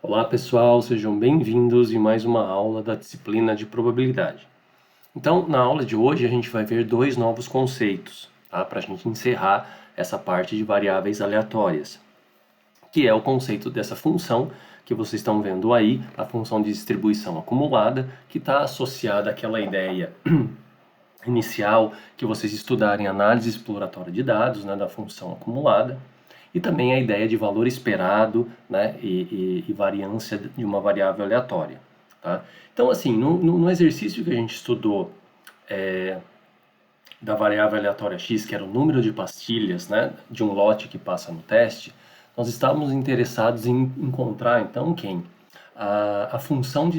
Olá pessoal, sejam bem-vindos em mais uma aula da disciplina de probabilidade. Então, na aula de hoje a gente vai ver dois novos conceitos, tá? Para a gente encerrar essa parte de variáveis aleatórias, que é o conceito dessa função que vocês estão vendo aí, a função de distribuição acumulada, que está associada àquela ideia inicial que vocês estudarem análise exploratória de dados, né, da função acumulada, e também a ideia de valor esperado, né, e variância de uma variável aleatória. Tá? Então, assim, no exercício que a gente estudou da variável aleatória x, que era o número de pastilhas, né, de um lote que passa no teste, nós estávamos interessados em encontrar, então, quem? A função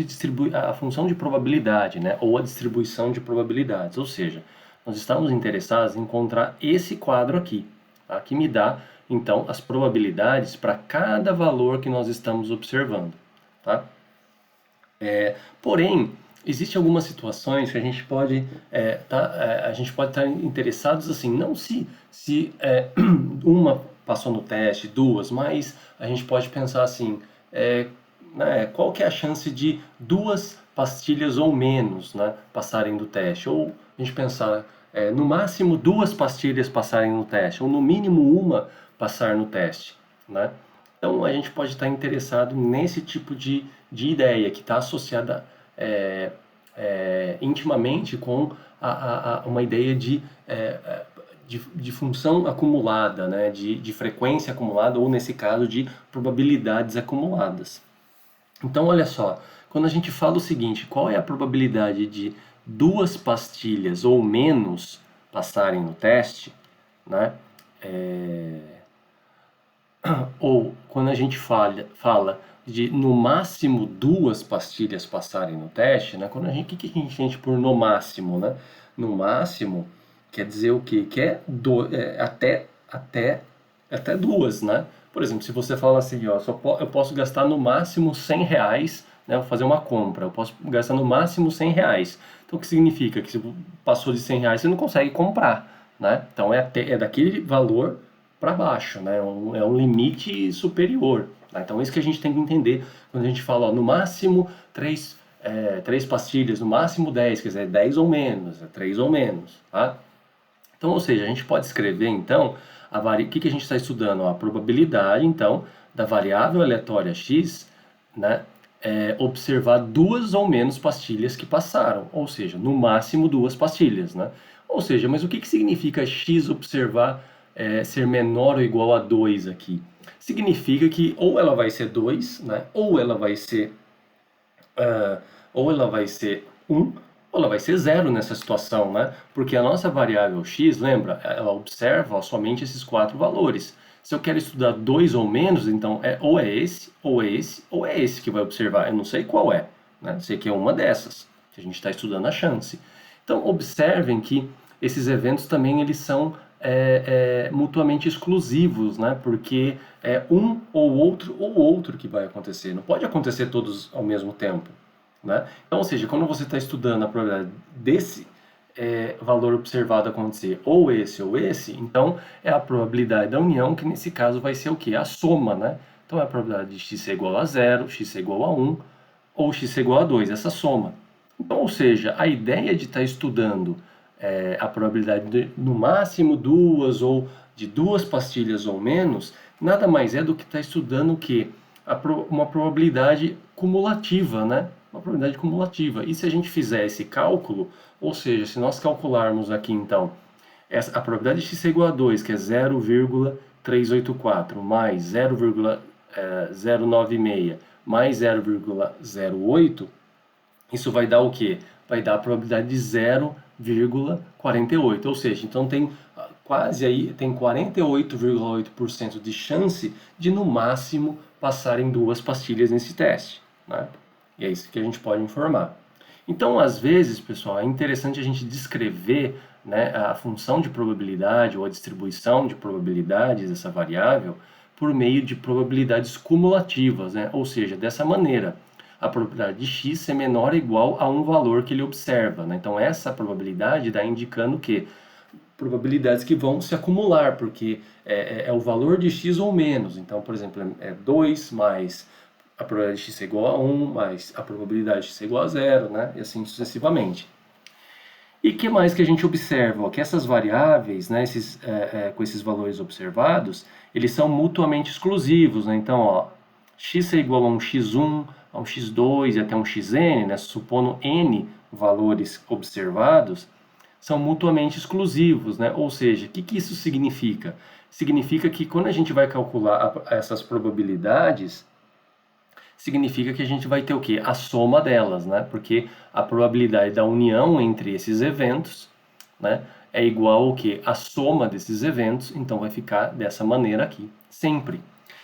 a função de probabilidade, né, ou a distribuição de probabilidades, ou seja, nós estamos interessados em encontrar esse quadro aqui, tá, que me dá, então, as probabilidades para cada valor que nós estamos observando. Tá? Porém, existem algumas situações que a gente pode a gente pode estar interessados assim, não se uma passou no teste, duas, mas a gente pode pensar assim, né, qual que é a chance de duas pastilhas ou menos, né, passarem do teste? Ou a gente pensar, no máximo duas pastilhas passarem no teste, ou no mínimo uma passar no teste, né? Então, a gente pode estar interessado nesse tipo de ideia, que está associada intimamente com uma ideia de função acumulada, né? De frequência acumulada, ou nesse caso, de probabilidades acumuladas. Então, olha só, quando a gente fala o seguinte, qual é a probabilidade de duas pastilhas ou menos passarem no teste, né? Ou quando a gente fala de no máximo duas pastilhas passarem no teste, né? Quando o que a gente entende por no máximo, né? No máximo quer dizer o quê? Que é, até duas, né? Por exemplo, se você fala assim, ó, eu posso gastar no máximo 100 reais, né? Vou fazer uma compra, eu posso gastar no máximo 100 reais. Então, o que significa? Que se passou de 100 reais, você não consegue comprar, né? Então, é daquele valor para baixo, né? É um limite superior. Tá? Então, é isso que a gente tem que entender quando a gente fala, ó, no máximo três pastilhas, no máximo 10, quer dizer, 10 ou menos, 3 ou menos. Tá? Então, ou seja, a gente pode escrever, então, o que a gente está estudando? A probabilidade, então, da variável aleatória x, né? Observar duas ou menos pastilhas que passaram, ou seja, no máximo duas pastilhas, né? Ou seja, mas o que significa x observar ser menor ou igual a 2 aqui? Significa que ou ela vai ser 2, né? Ah, ou ela vai ser 1, ou ela vai ser zero nessa situação, né? Porque a nossa variável x, lembra, ela observa somente esses quatro valores. Se eu quero estudar dois ou menos, então ou é esse, ou é esse, ou é esse que vai observar. Eu não sei qual é, né? Sei que é uma dessas, que a gente está estudando a chance. Então, observem que esses eventos também eles são mutuamente exclusivos, né? Porque é um ou outro que vai acontecer. Não pode acontecer todos ao mesmo tempo, né? Então, ou seja, quando você está estudando a probabilidade desse valor observado acontecer ou esse, então é a probabilidade da união, que nesse caso vai ser o quê? A soma, né? Então é a probabilidade de x ser igual a zero, x ser igual a 1 ou x ser igual a 2, essa soma. Então, ou seja, a ideia de estar estudando a probabilidade de, no máximo duas ou de duas pastilhas ou menos, nada mais é do que estar estudando o quê? Uma probabilidade cumulativa, né? Uma probabilidade cumulativa. E se a gente fizer esse cálculo, ou seja, se nós calcularmos aqui então a probabilidade de x ser igual a 2, que é 0,384, mais 0,096, mais 0,08, isso vai dar o quê? Vai dar a probabilidade de 0,48. Ou seja, então tem quase aí, tem 48,8% de chance de no máximo passarem duas pastilhas nesse teste, né? E é isso que a gente pode informar. Então, às vezes, pessoal, é interessante a gente descrever, né, a função de probabilidade ou a distribuição de probabilidades dessa variável por meio de probabilidades cumulativas, né? Ou seja, dessa maneira, a probabilidade de x ser menor ou igual a um valor que ele observa, né? Então, essa probabilidade está indicando que probabilidades que vão se acumular, porque é o valor de x ou menos. Então, por exemplo, é 2 mais a probabilidade de x é igual a 1, mais a probabilidade de x é igual a 0, né? E assim sucessivamente. E o que mais que a gente observa? Ó, que essas variáveis, né, com esses valores observados, eles são mutuamente exclusivos, né? Então, ó, x é igual a um x1, a um x2 e até um xn, né, supondo n valores observados, são mutuamente exclusivos, né? Ou seja, o que isso significa? Significa que quando a gente vai calcular essas probabilidades, significa que a gente vai ter o quê? A soma delas, né? Porque a probabilidade da união entre esses eventos, né, é igual ao quê? A soma desses eventos, então vai ficar dessa maneira aqui, sempre.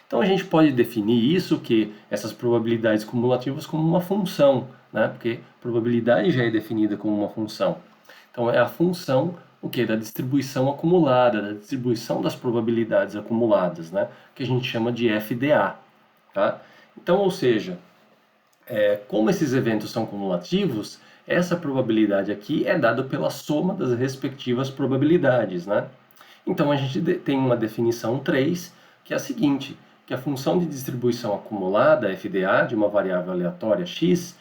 Então a gente pode definir isso, que essas probabilidades cumulativas, como uma função, né? Porque probabilidade já é definida como uma função. Então é a função o que? Da distribuição acumulada, da distribuição das probabilidades acumuladas, né? Que a gente chama de FDA, tá? Então, ou seja, como esses eventos são cumulativos, essa probabilidade aqui é dada pela soma das respectivas probabilidades, né? Então a gente tem uma definição 3, que é a seguinte, que a função de distribuição acumulada, FDA, de uma variável aleatória x,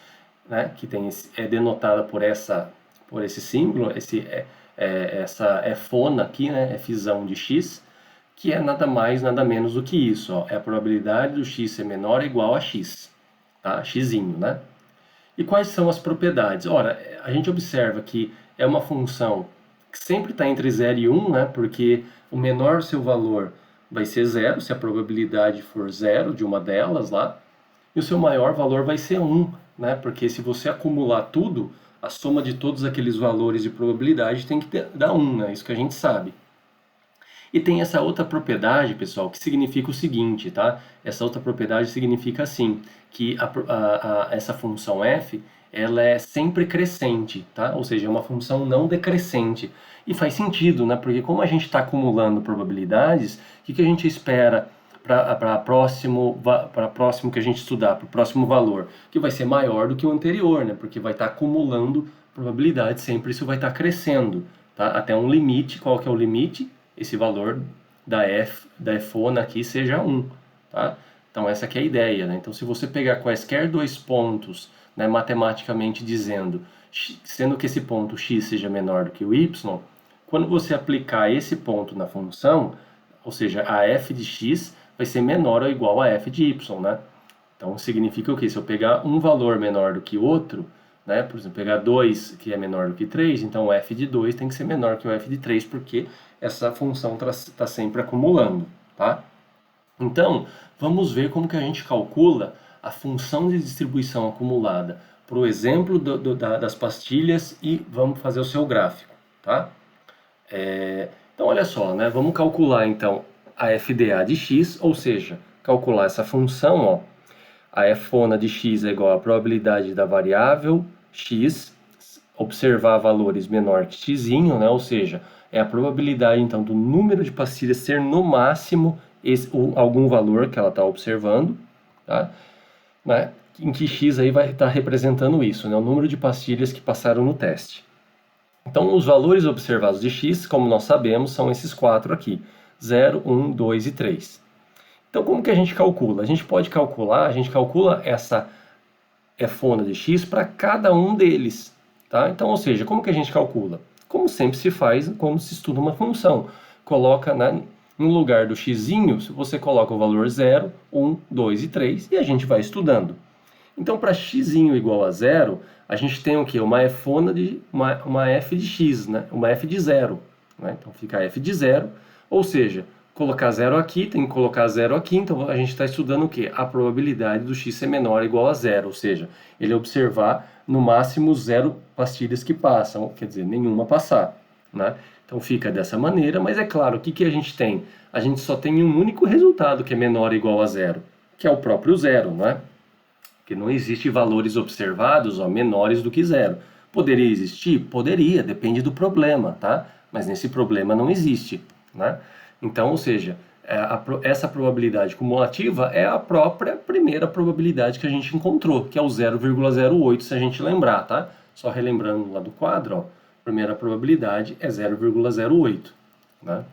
né, que é denotada por esse símbolo, essa fona aqui, né, fzão de x, que é nada mais, nada menos do que isso, ó, é a probabilidade do x ser menor ou igual a x, tá? Xinho, né? E quais são as propriedades? Ora, a gente observa que é uma função que sempre está entre 0 e 1, né? Porque o menor seu valor vai ser 0, se a probabilidade for 0 de uma delas lá, e o seu maior valor vai ser 1, né? Porque se você acumular tudo, a soma de todos aqueles valores de probabilidade tem que dar 1, né? Isso que a gente sabe. E tem essa outra propriedade, pessoal, que significa o seguinte, tá? Essa outra propriedade significa assim, que essa função f, ela é sempre crescente, tá? Ou seja, é uma função não decrescente. E faz sentido, né? Porque como a gente está acumulando probabilidades, o que a gente espera para próximo que a gente estudar, para o próximo valor? Que vai ser maior do que o anterior, né? Porque vai estar acumulando probabilidade, sempre isso vai estar crescendo, tá? Até um limite. Qual que é o limite? Esse valor da fona aqui seja 1, tá? Então essa aqui é a ideia, né? Então se você pegar quaisquer dois pontos, né, matematicamente dizendo, sendo que esse ponto x seja menor do que o y, quando você aplicar esse ponto na função, ou seja, a f de x vai ser menor ou igual a f de y, né? Então significa o quê? Se eu pegar um valor menor do que outro, né? Por exemplo, pegar 2 que é menor do que 3, então o f de 2 tem que ser menor que o f de 3, porque essa função está sempre acumulando, tá? Então, vamos ver como que a gente calcula a função de distribuição acumulada para o exemplo das pastilhas e vamos fazer o seu gráfico, tá? Então, olha só, né? Vamos calcular, então, a FDA de x, ou seja, calcular essa função, ó, a fona de x é igual à probabilidade da variável x observar valores menor que x, né? Ou seja, é a probabilidade então do número de pastilhas ser no máximo algum valor que ela está observando, tá? Né? Em que x aí vai estar representando isso, né? O número de pastilhas que passaram no teste. Então, os valores observados de x, como nós sabemos, são esses quatro aqui: 0, 1, 2 e 3. Então, como que a gente calcula? A gente calcula essa fona de x para cada um deles, tá? Então, ou seja, como que a gente calcula? Como sempre se faz quando se estuda uma função. Coloca no lugar do x, você coloca o valor 0, 1, 2 e 3 e a gente vai estudando. Então, para x igual a 0, a gente tem o quê? Uma f de x, né? Uma f de 0. Né? Então, fica f de 0, ou seja, colocar 0 aqui, tem que colocar 0 aqui, então a gente está estudando o quê? A probabilidade do x ser menor ou igual a 0, ou seja, ele observar no máximo 0 pastilhas que passam, quer dizer, nenhuma passar, né? Então fica dessa maneira, mas é claro, o que a gente tem? A gente só tem um único resultado que é menor ou igual a 0, que é o próprio 0, né? Porque não existe valores observados menores do que 0. Poderia existir? Poderia, depende do problema, tá? Mas nesse problema não existe, né? Então, ou seja, essa probabilidade cumulativa é a própria primeira probabilidade que a gente encontrou, que é o 0,08, se a gente lembrar, tá? Só relembrando lá do quadro, ó, a primeira probabilidade é 0,08, né?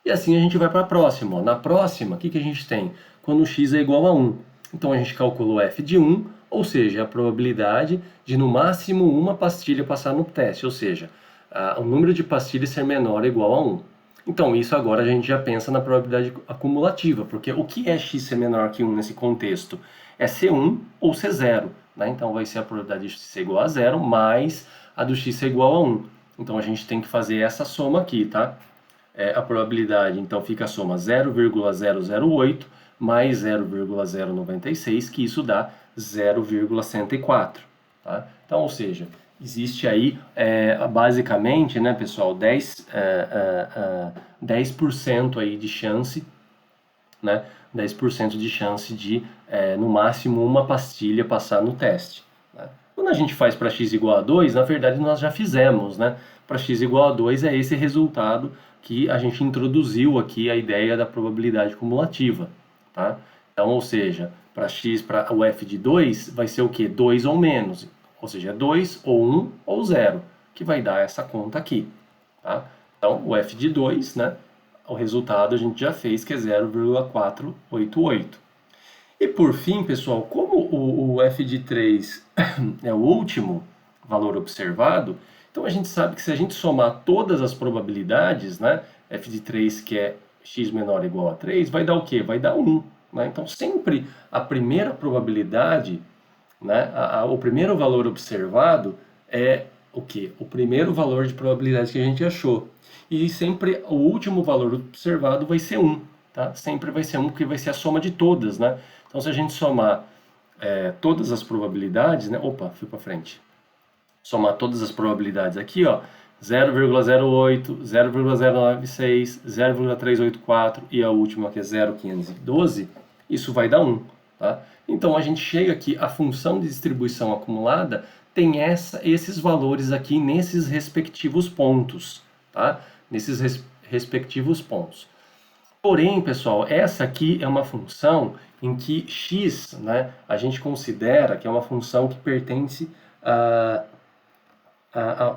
E assim a gente vai para a próxima. Ó. Na próxima, o que a gente tem? Quando x é igual a 1. Então a gente calculou f de 1, ou seja, a probabilidade de no máximo uma pastilha passar no teste, ou seja, o número de pastilhas ser menor ou igual a 1. Então isso agora a gente já pensa na probabilidade acumulativa, porque o que é x ser menor que 1 nesse contexto? É ser 1 ou ser 0, né? Então vai ser a probabilidade de x ser igual a 0 mais a do x ser igual a 1. Então a gente tem que fazer essa soma aqui, tá? A probabilidade, então, fica a soma 0,008 mais 0,096, que isso dá 0,104. Tá? Então, ou seja, existe aí, basicamente, né, pessoal, 10% aí de chance, né, 10% de chance de, no máximo, uma pastilha passar no teste. Né? Quando a gente faz para x igual a 2, na verdade, nós já fizemos, né? Para x igual a 2 é esse resultado que a gente introduziu aqui a ideia da probabilidade cumulativa, tá? Então, ou seja, para x, para o f de 2, vai ser o quê? 2 ou menos, ou seja, 2 ou 1 ou 0, que vai dar essa conta aqui, tá? Então, o f de 2, né? O resultado a gente já fez, que é 0,488. E por fim, pessoal, como o f de 3 é o último valor observado, então a gente sabe que se a gente somar todas as probabilidades, né, f de 3 que é x menor ou igual a 3, vai dar o quê? Vai dar 1. Né? Então sempre a primeira probabilidade, né, o primeiro valor observado é o quê? O primeiro valor de probabilidade que a gente achou. E sempre o último valor observado vai ser 1. Tá? Sempre vai ser 1, porque vai ser a soma de todas. Né? Então se a gente somar todas as probabilidades, né? Opa, fui para frente. Somar todas as probabilidades aqui, ó, 0,08, 0,096, 0,384 e a última que é 0,512, isso vai dar 1, tá? Então a gente chega aqui, a função de distribuição acumulada tem esses valores aqui nesses respectivos pontos, tá? Nesses respectivos pontos. Porém, pessoal, essa aqui é uma função em que x, né, a gente considera que é uma função que pertence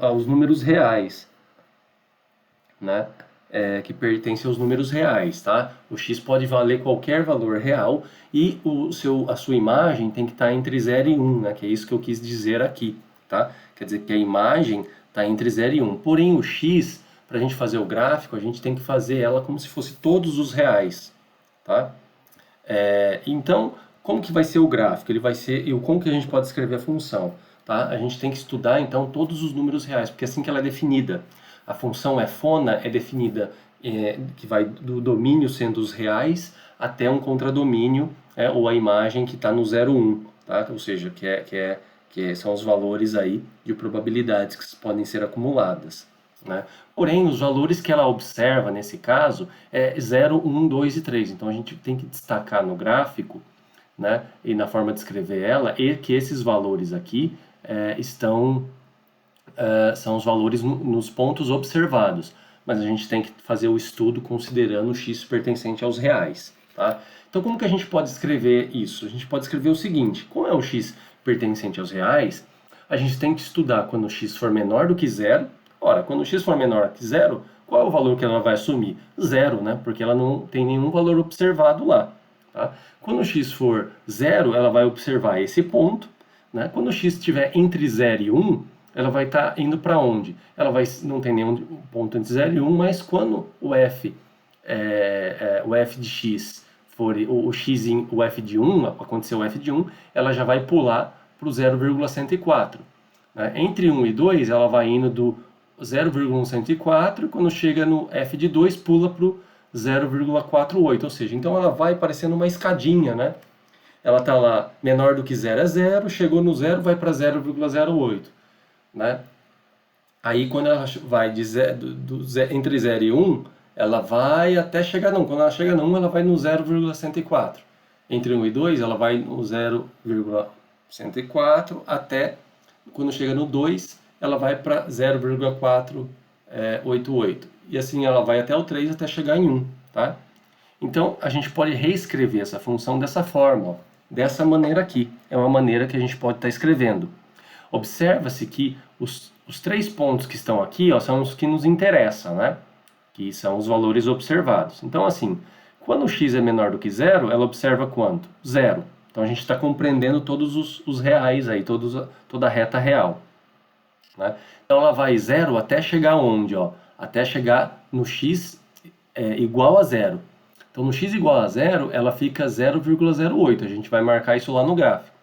aos números reais, né? Que pertence aos números reais, tá? O x pode valer qualquer valor real e a sua imagem tem que estar entre 0 e 1, né? Que é isso que eu quis dizer aqui, tá? Quer dizer que a imagem está entre 0 e 1. Porém, o x, para a gente fazer o gráfico, a gente tem que fazer ela como se fosse todos os reais, tá? Então, como que vai ser o gráfico? Ele vai ser, e como que a gente pode escrever a função? Tá? A gente tem que estudar, então, todos os números reais, porque é assim que ela é definida. A função fona é definida, que vai do domínio sendo os reais até um contradomínio, ou a imagem que está no 0, 1, tá? Ou seja, são os valores aí de probabilidades que podem ser acumuladas. Né? Porém, os valores que ela observa, nesse caso, é 0, 1, 2 e 3. Então, a gente tem que destacar no gráfico, né, e na forma de escrever ela, e que esses valores aqui são os valores nos pontos observados, mas a gente tem que fazer o estudo considerando o x pertencente aos reais. Tá? Então, como que a gente pode escrever isso? A gente pode escrever o seguinte: como é o x pertencente aos reais, a gente tem que estudar quando o x for menor do que 0. Ora, quando o x for menor que 0, qual é o valor que ela vai assumir? 0, né? Porque ela não tem nenhum valor observado lá. Tá? Quando o x for 0, ela vai observar esse ponto. Né? Quando o x estiver entre 0 e 1, ela vai estar indo para onde? Não tem nenhum ponto entre 0 e 1, mas quando o f de x for o f de 1, aconteceu o f de 1, ela já vai pular para o 0,104. Né? Entre 1 e 2, ela vai indo do 0,104 e quando chega no f de 2, pula para o 0,48, ou seja, então ela vai parecendo uma escadinha, né? Ela está lá, menor do que 0 é 0, chegou no 0, vai para 0,08, né? Aí quando ela vai entre 0 e 1, ela vai até chegar não. Quando ela chega no 1, ela vai no 0,104. Entre 1 e 2, ela vai no 0,104 até quando chega no 2, ela vai para 0,488. E assim ela vai até o 3 até chegar em 1, tá? Então a gente pode reescrever essa função dessa forma, ó, dessa maneira aqui. É uma maneira que a gente pode estar escrevendo. Observa-se que os 3 pontos que estão aqui, ó, são os que nos interessam, né? Que são os valores observados. Então, assim, quando o x é menor do que 0, ela observa quanto? 0. Então a gente está compreendendo todos os reais aí, toda a reta real, né? Então ela vai 0 até chegar onde? Ó? Até chegar no x igual a 0. Então no x igual a 0, ela fica 0,08. A gente vai marcar isso lá no gráfico,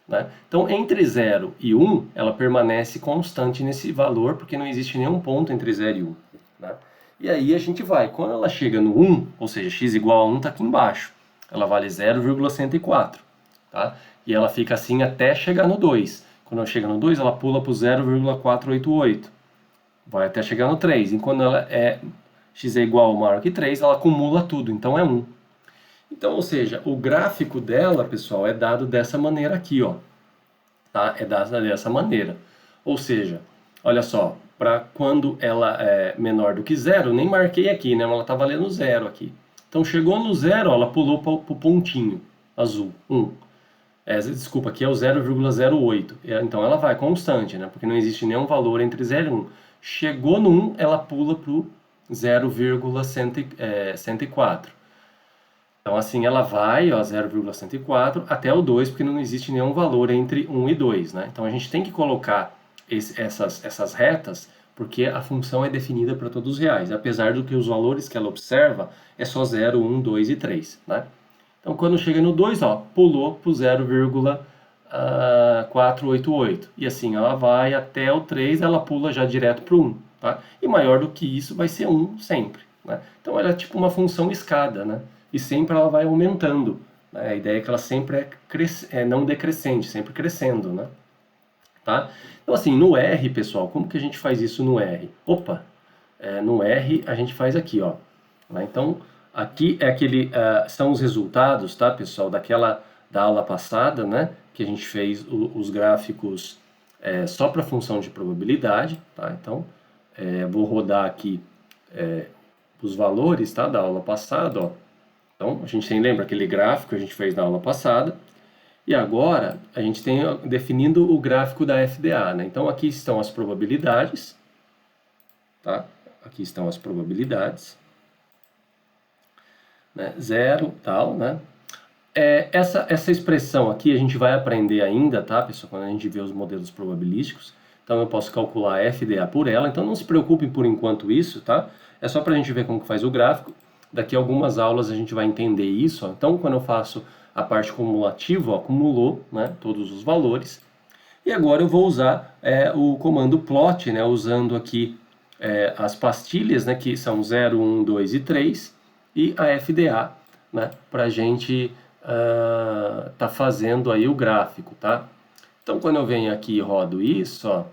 né? Então entre 0 e 1, ela permanece constante nesse valor, porque não existe nenhum ponto entre 0 e 1. Né? E aí a gente vai, quando ela chega no 1, ou seja, x igual a 1 está aqui embaixo, ela vale 0,104. Tá? E ela fica assim até chegar no 2. Quando ela chega no 2, ela pula para o 0,488. Vai até chegar no 3. E quando ela x é igual ou maior que 3, ela acumula tudo, então é 1. Então, ou seja, o gráfico dela, pessoal, é dado dessa maneira aqui, ó. Tá? É dado dessa maneira. Ou seja, olha só, para quando ela é menor do que 0, nem marquei aqui, né? Ela está valendo 0 aqui. Então, chegou no 0, ela pulou para o pontinho azul, 1. Desculpa, aqui é o 0,08. Então ela vai constante, né? Porque não existe nenhum valor entre 0 e 1. Chegou no 1, ela pula para o 0,104. Então assim ela vai, ó, 0,104 até o 2, porque não existe nenhum valor entre 1 e 2, né? Então a gente tem que colocar essas retas, porque a função é definida para todos os reais, apesar do que os valores que ela observa é só 0, 1, 2 e 3, né? Então, quando chega no 2, ó, pulou para o 0,488. E assim ela vai até o 3, ela pula já direto para o 1. Tá? E maior do que isso vai ser 1 sempre. Né? Então, ela é tipo uma função escada. Né? E sempre ela vai aumentando. Né? A ideia é que ela sempre é não decrescente, sempre crescendo. Né? Tá? Então, assim, no R, pessoal, como que a gente faz isso no R? Opa! No R a gente faz aqui, ó. Né? Então, aqui são os resultados, tá, pessoal, da aula passada, né, que a gente fez os gráficos só para a função de probabilidade, tá? Então, vou rodar aqui os valores, tá, da aula passada, ó. Então, a gente lembra aquele gráfico que a gente fez na aula passada, e agora a gente tem definindo o gráfico da FDA, né? Então, aqui estão as probabilidades, tá? Aqui estão as probabilidades. Né, 0, tal, né? Essa expressão aqui a gente vai aprender ainda, tá, pessoal, quando a gente vê os modelos probabilísticos. Então eu posso calcular FDA por ela, então não se preocupem por enquanto isso, tá? É só para a gente ver como que faz o gráfico. Daqui a algumas aulas a gente vai entender isso, ó. Então quando eu faço a parte cumulativa, ó, acumulou, né, todos os valores. E agora eu vou usar o comando plot, né, usando aqui as pastilhas, né, que são 0, 1, 2 e 3, e a FDA, né, para a gente tá fazendo aí o gráfico, tá? Então, quando eu venho aqui e rodo isso, ó, o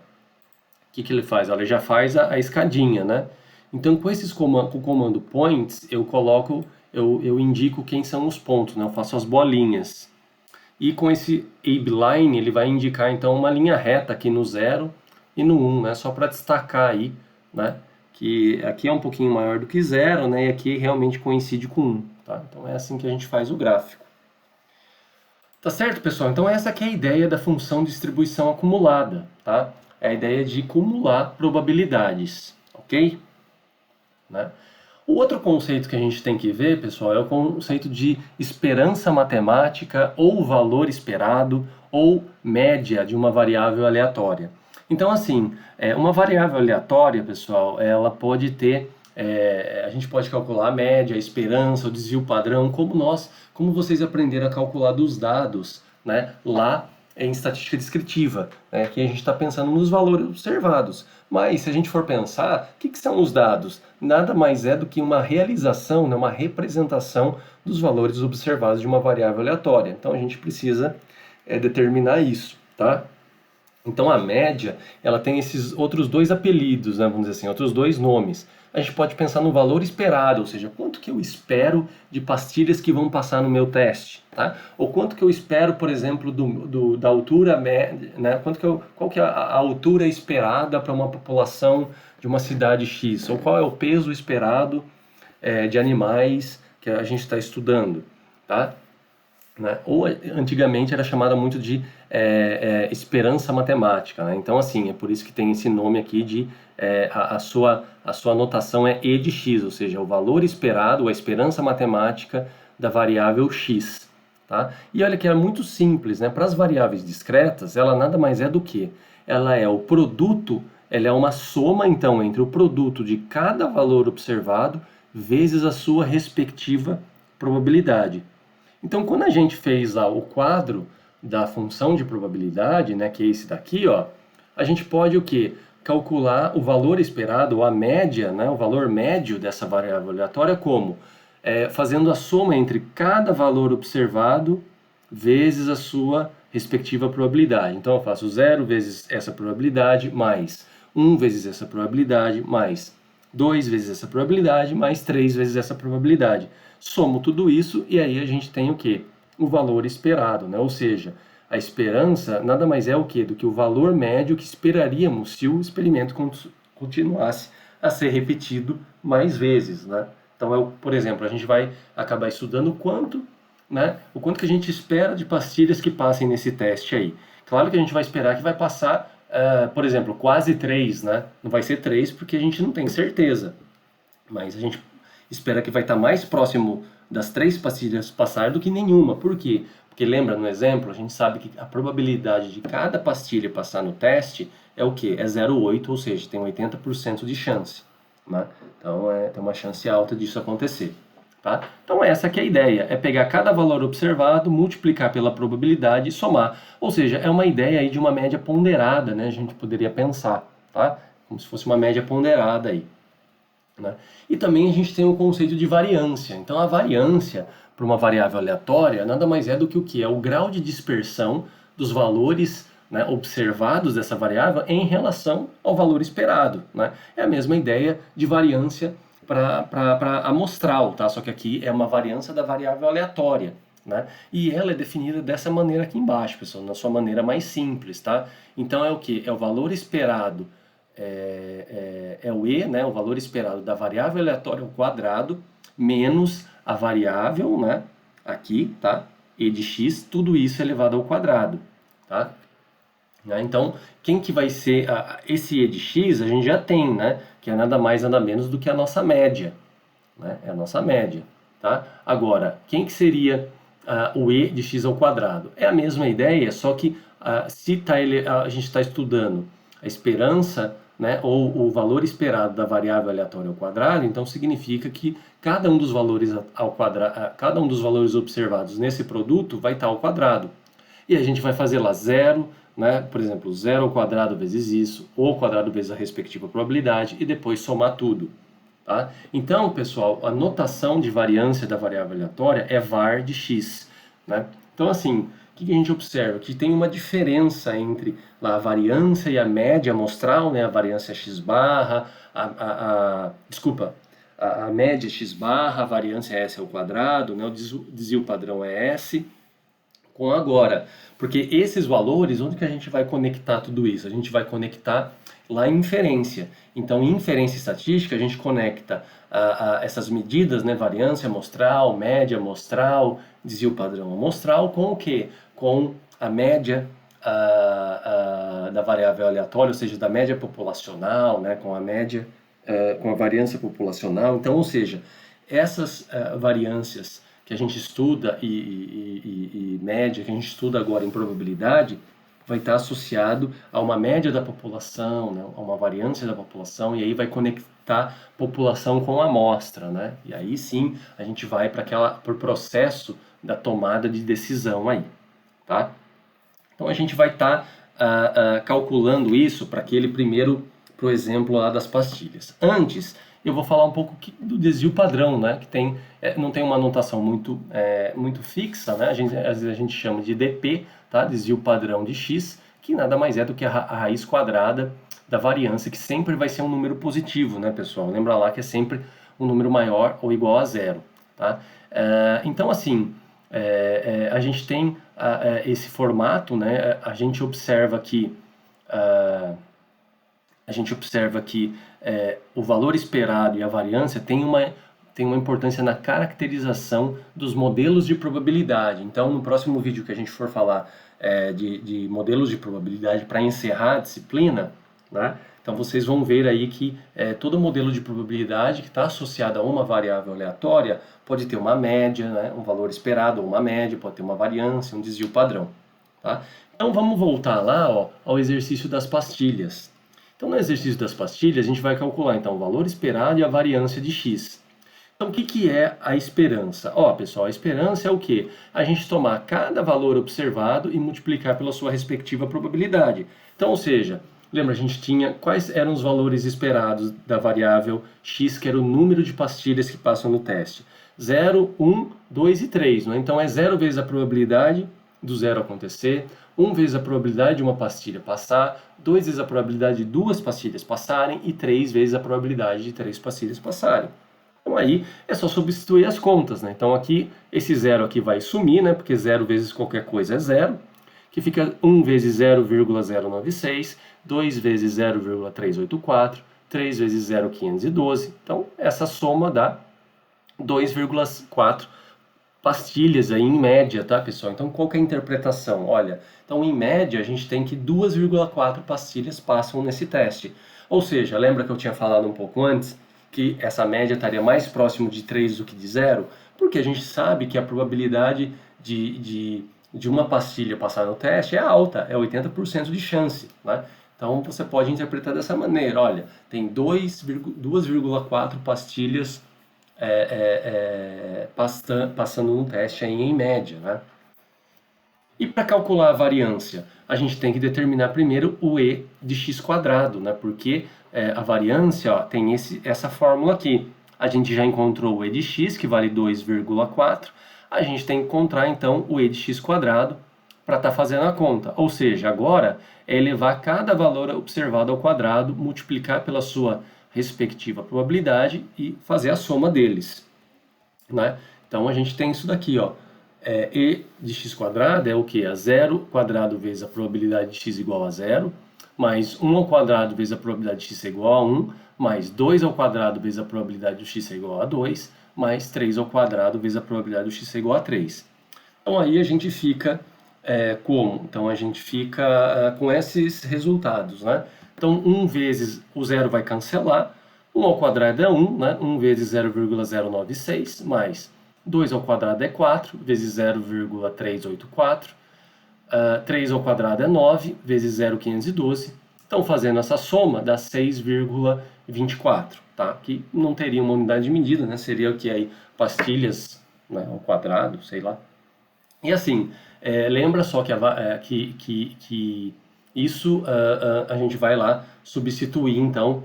que ele faz? Ele já faz a escadinha, né? Então, com com o comando points, eu indico quem são os pontos, né? Eu faço as bolinhas. E com esse abline, ele vai indicar, então, uma linha reta aqui no 0 e no 1, né? Só para destacar aí, né? Que aqui é um pouquinho maior do que 0, né? E aqui realmente coincide com 1, tá? Então, é assim que a gente faz o gráfico. Tá certo, pessoal? Então essa que é a ideia da função de distribuição acumulada, tá? É a ideia de acumular probabilidades, ok? Né? O outro conceito que a gente tem que ver, pessoal, é o conceito de esperança matemática ou valor esperado ou média de uma variável aleatória. Então, assim, uma variável aleatória, pessoal, ela pode ter a gente pode calcular a média, a esperança, o desvio padrão, como vocês aprenderam a calcular dos dados, né, lá em estatística descritiva, né, que a gente está pensando nos valores observados. Mas se a gente for pensar, o que são os dados? Nada mais é do que uma realização, né, uma representação dos valores observados de uma variável aleatória. Então a gente precisa determinar isso, tá? Então a média, ela tem esses outros dois apelidos, né, vamos dizer assim, outros dois nomes. A gente pode pensar no valor esperado, ou seja, quanto que eu espero de pastilhas que vão passar no meu teste, tá? Ou quanto que eu espero, por exemplo, da altura média, né? Qual que é a altura esperada para uma população de uma cidade X? Ou qual é o peso esperado de animais que a gente está estudando, tá? Né? Ou antigamente era chamada muito de esperança matemática, né? Então assim, é por isso que tem esse nome aqui de a sua notação é E de x, ou seja, o valor esperado, a esperança matemática da variável x, Tá? E olha que é muito simples, né? Para as variáveis discretas, ela nada mais é do que ela é o produto, ela é uma soma então entre o produto de cada valor observado vezes a sua respectiva probabilidade. Então, quando a gente fez lá o quadro da função de probabilidade, né, que é esse daqui, ó, a gente pode o quê? Calcular o valor esperado, ou a média, né, o valor médio dessa variável aleatória como? Fazendo a soma entre cada valor observado vezes a sua respectiva probabilidade. Então, eu faço 0 vezes essa probabilidade, mais 1 vezes essa probabilidade, mais 2 vezes essa probabilidade, mais 3 vezes essa probabilidade. Somo tudo isso e aí a gente tem o quê? O valor esperado, né? Ou seja, a esperança nada mais é o quê? Do que o valor médio que esperaríamos se o experimento continuasse a ser repetido mais vezes, né? Então, por exemplo, a gente vai acabar estudando o quanto que a gente espera de pastilhas que passem nesse teste aí. Claro que a gente vai esperar que vai passar, por exemplo, quase 3, né? Não vai ser 3 porque a gente não tem certeza, mas a gente espera que vai estar mais próximo das 3 pastilhas passar do que nenhuma. Por quê? Porque lembra no exemplo, a gente sabe que a probabilidade de cada pastilha passar no teste é o quê? É 0,8, ou seja, tem 80% de chance. Né? Então, tem uma chance alta disso acontecer. Tá? Então, essa que é a ideia, é pegar cada valor observado, multiplicar pela probabilidade e somar. Ou seja, é uma ideia aí de uma média ponderada, né? A gente poderia pensar, tá? Como se fosse uma média ponderada aí. Né? E também a gente tem o conceito de variância. Então, a variância para uma variável aleatória nada mais é do que o que? É o grau de dispersão dos valores, né, observados dessa variável em relação ao valor esperado. Né? É a mesma ideia de variância para amostral, tá? Só que aqui é uma variância da variável aleatória. Né? E ela é definida dessa maneira aqui embaixo, pessoal, na sua maneira mais simples. Tá? Então, é o que? É o valor esperado é o E, né, o valor esperado da variável aleatória ao quadrado, menos a variável, né, aqui, tá, E de x, tudo isso elevado ao quadrado, tá? Então, quem que vai ser esse E de x, a gente já tem, né, que é nada mais, nada menos do que a nossa média, né, é a nossa média, tá? Agora, quem que seria o E de x ao quadrado? É a mesma ideia, só que se a gente está estudando a esperança, né, ou o valor esperado da variável aleatória ao quadrado, então significa que cada um dos valores cada um dos valores observados nesse produto vai estar ao quadrado. E a gente vai fazer lá 0, né, por exemplo, 0 ao quadrado vezes isso, ou ao quadrado vezes a respectiva probabilidade, e depois somar tudo. Tá? Então, pessoal, a notação de variância da variável aleatória é var de x. Né? Então, assim, o que a gente observa? Que tem uma diferença entre lá, a variância e a média amostral, né? A variância x barra, desculpa, a média x barra, a variância é s ao quadrado, né? O desvio padrão é s, com agora. Porque esses valores, onde que a gente vai conectar tudo isso? A gente vai conectar lá em inferência. Então, em inferência estatística, a gente conecta essas medidas, né, variância amostral, média amostral, desvio padrão amostral, com o quê? Com a média da variável aleatória, ou seja, da média populacional, né, com a média, com a variância populacional. Então, ou seja, essas variâncias que a gente estuda e média, que a gente estuda agora em probabilidade, vai estar associado a uma média da população, né, a uma variância da população, e aí vai conectar população com amostra, né? E aí sim a gente vai para o processo da tomada de decisão aí, tá? Então a gente vai estar calculando isso para aquele primeiro, pro exemplo lá das pastilhas. Antes, eu vou falar um pouco do desvio padrão, né? Que não tem uma notação muito fixa, né? Às vezes a gente chama de DP, tá? Desvio padrão de x, que nada mais é do que a raiz quadrada da variância, que sempre vai ser um número positivo, né, pessoal? Lembra lá que é sempre um número maior ou igual a zero, tá? Então, assim, a gente tem esse formato, né? A gente observa que o valor esperado e a variância tem uma importância na caracterização dos modelos de probabilidade. Então, no próximo vídeo que a gente for falar de modelos de probabilidade para encerrar a disciplina, né, Então vocês vão ver aí que todo modelo de probabilidade que está associado a uma variável aleatória pode ter uma média, né, um valor esperado ou uma média, pode ter uma variância, um desvio padrão. Tá? Então vamos voltar lá, ó, ao exercício das pastilhas. Então no exercício das pastilhas a gente vai calcular então o valor esperado e a variância de x. Então, o que é a esperança? Ó, pessoal, a esperança é o quê? A gente tomar cada valor observado e multiplicar pela sua respectiva probabilidade. Então, ou seja, lembra, a gente tinha quais eram os valores esperados da variável x, que era o número de pastilhas que passam no teste. 0, 1, 2 e 3. Né? Então, é 0 vezes a probabilidade do zero acontecer, 1 vezes a probabilidade de uma pastilha passar, 2 vezes a probabilidade de 2 pastilhas passarem e 3 vezes a probabilidade de 3 pastilhas passarem. Então aí é só substituir as contas, né? Então aqui, esse zero aqui vai sumir, né? Porque 0 vezes qualquer coisa é zero, que fica 1 vezes 0,096, 2 vezes 0,384, 3 vezes 0,512. Então essa soma dá 2,4 pastilhas aí em média, tá, pessoal? Então qual que é a interpretação? Olha, então em média a gente tem que 2,4 pastilhas passam nesse teste. Ou seja, lembra que eu tinha falado um pouco antes que essa média estaria mais próximo de 3 do que de 0? Porque a gente sabe que a probabilidade de uma pastilha passar no teste é alta, é 80% de chance, né? Então você pode interpretar dessa maneira, olha, tem 2,4 pastilhas passando no teste aí em média, né? E para calcular a variância, a gente tem que determinar primeiro o e de x quadrado, né? Porque a variância, ó, tem essa fórmula aqui. A gente já encontrou o e de x, que vale 2,4. A gente tem que encontrar, então, o e de x quadrado para estar fazendo a conta. Ou seja, agora é elevar cada valor observado ao quadrado, multiplicar pela sua respectiva probabilidade e fazer a soma deles, né? Então a gente tem isso daqui, ó. E de x quadrado é o que? A 0 quadrado vezes a probabilidade de x igual a 0, mais 1 ao quadrado vezes a probabilidade de x é igual a 1, mais 2 ao quadrado vezes a probabilidade do x é igual a 2, mais 3 ao quadrado vezes a probabilidade do x é igual a 3. Então aí a gente fica como? Então a gente fica com esses resultados, né? Então 1 vezes o zero vai cancelar, 1 ao quadrado é 1, né? 1 vezes 0,096, mais 2 ao quadrado é 4, vezes 0,384, 3 ao quadrado é 9, vezes 0,512. Então, fazendo essa soma, dá 6,24, tá? Que não teria uma unidade de medida, né? Seria o que aí? Pastilhas, né, ao quadrado, sei lá. E assim, lembra só que isso a gente vai lá substituir, então,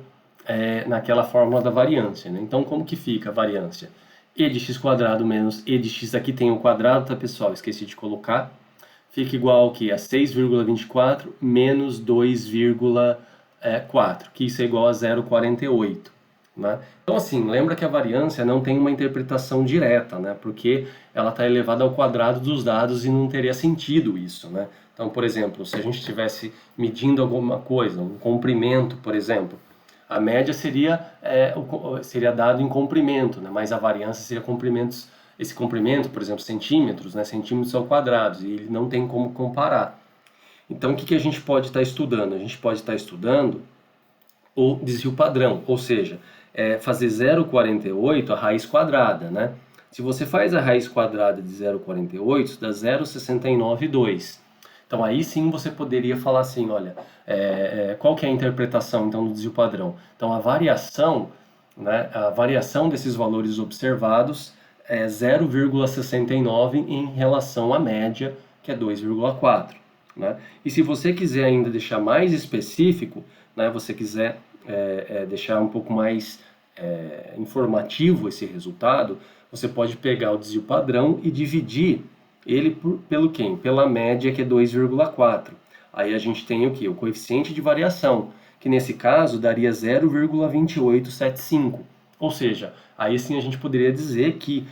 naquela fórmula da variância, né? Então, como que fica a variância? E de x quadrado menos e de x, aqui tem o quadrado, tá, pessoal? Esqueci de colocar. Fica igual ao que? A 6,24 menos 2,4, que isso é igual a 0,48. Né? Então, assim, lembra que a variância não tem uma interpretação direta, né? Porque ela está elevada ao quadrado dos dados e não teria sentido isso, né? Então, por exemplo, se a gente estivesse medindo alguma coisa, um comprimento, por exemplo, a média seria dado em comprimento, né? Mas a variância seria comprimentos. Esse comprimento, por exemplo, centímetros, né? Centímetros ao quadrado, e ele não tem como comparar. Então, o que a gente pode estar estudando? A gente pode estar estudando o desvio padrão, ou seja, fazer 0,48 a raiz quadrada, né? Se você faz a raiz quadrada de 0,48, dá 0,692. Então aí sim você poderia falar assim, olha, qual que é a interpretação então do desvio padrão? Então a variação, né, desses valores observados é 0,69 em relação à média, que é 2,4. Né? E se você quiser ainda deixar mais específico, né, você quiser deixar um pouco mais informativo esse resultado, você pode pegar o desvio padrão e dividir ele pelo quem? Pela média, que é 2,4. Aí a gente tem o que? O coeficiente de variação, que nesse caso daria 0,2875. Ou seja, aí sim a gente poderia dizer que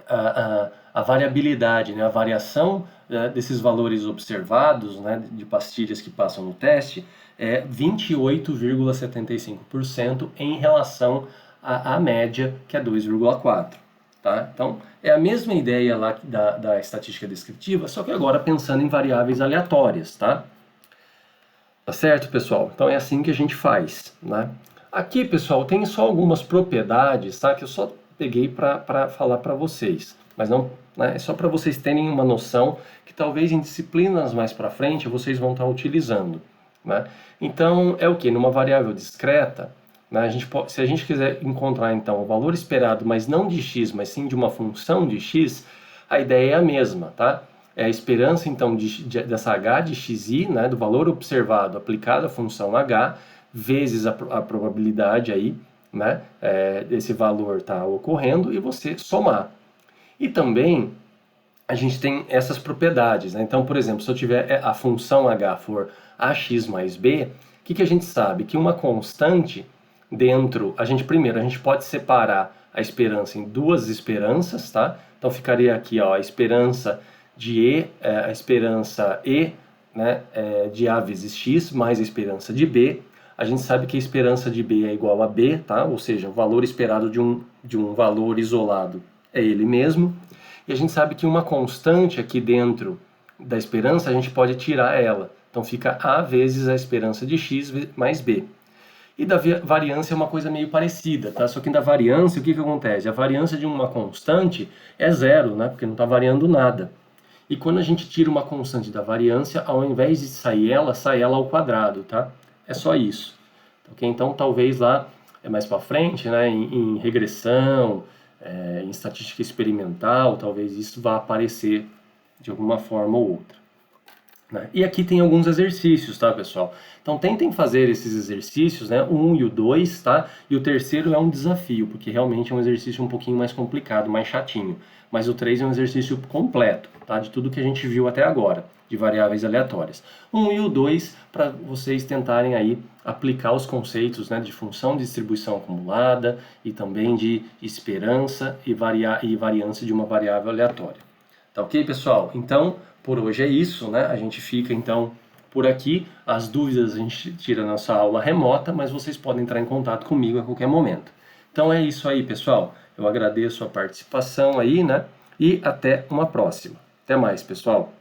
a variabilidade, né, a variação desses valores observados, né, de pastilhas que passam no teste, é 28,75% em relação à média, que é 2,4. Tá? Então, é a mesma ideia lá da estatística descritiva, só que agora pensando em variáveis aleatórias. Tá? Tá certo, pessoal? Então é assim que a gente faz, né? Aqui, pessoal, tem só algumas propriedades, tá? Que eu só peguei para falar para vocês, mas não, né? É só para vocês terem uma noção que talvez em disciplinas mais para frente vocês vão estar utilizando, né? Então é o que? Numa variável discreta, né? Se a gente quiser encontrar então o valor esperado, mas não de x, mas sim de uma função de x, a ideia é a mesma, tá? É a esperança, então, dessa h de xi, né, do valor observado aplicado à função h, vezes a probabilidade aí, né, desse valor tá ocorrendo, e você somar. E também a gente tem essas propriedades, né? Então, por exemplo, se eu tiver a função h for ax mais b, o que a gente sabe? Que uma constante dentro, primeiro, a gente pode separar a esperança em duas esperanças, tá? Então ficaria aqui, ó, a esperança de a esperança e, né, de a vezes x mais a esperança de b. A gente sabe que a esperança de b é igual a b, tá? Ou seja, o valor esperado de um valor isolado é ele mesmo. E a gente sabe que uma constante aqui dentro da esperança, a gente pode tirar ela. Então fica a vezes a esperança de x mais b. E da variância é uma coisa meio parecida, tá? Só que da variância, o que acontece? A variância de uma constante é zero, né? Porque não está variando nada. E quando a gente tira uma constante da variância, ao invés de sair ela, sai ela ao quadrado, tá? É só isso. Okay? Então, talvez lá, mais para frente, né, em regressão, em estatística experimental, talvez isso vá aparecer de alguma forma ou outra. Né? E aqui tem alguns exercícios, tá, pessoal? Então tentem fazer esses exercícios, né? O 1 e o 2, tá? E o terceiro é um desafio, porque realmente é um exercício um pouquinho mais complicado, mais chatinho. Mas o 3 é um exercício completo, tá? De tudo que a gente viu até agora, de variáveis aleatórias. O 1 e o 2, para vocês tentarem aí aplicar os conceitos, né, de função de distribuição acumulada e também de esperança e variância de uma variável aleatória. Tá ok, pessoal? Então, por hoje é isso, né? A gente fica, então, por aqui. As dúvidas a gente tira na nossa aula remota, mas vocês podem entrar em contato comigo a qualquer momento. Então é isso aí, pessoal. Eu agradeço a participação aí, né? E até uma próxima. Até mais, pessoal.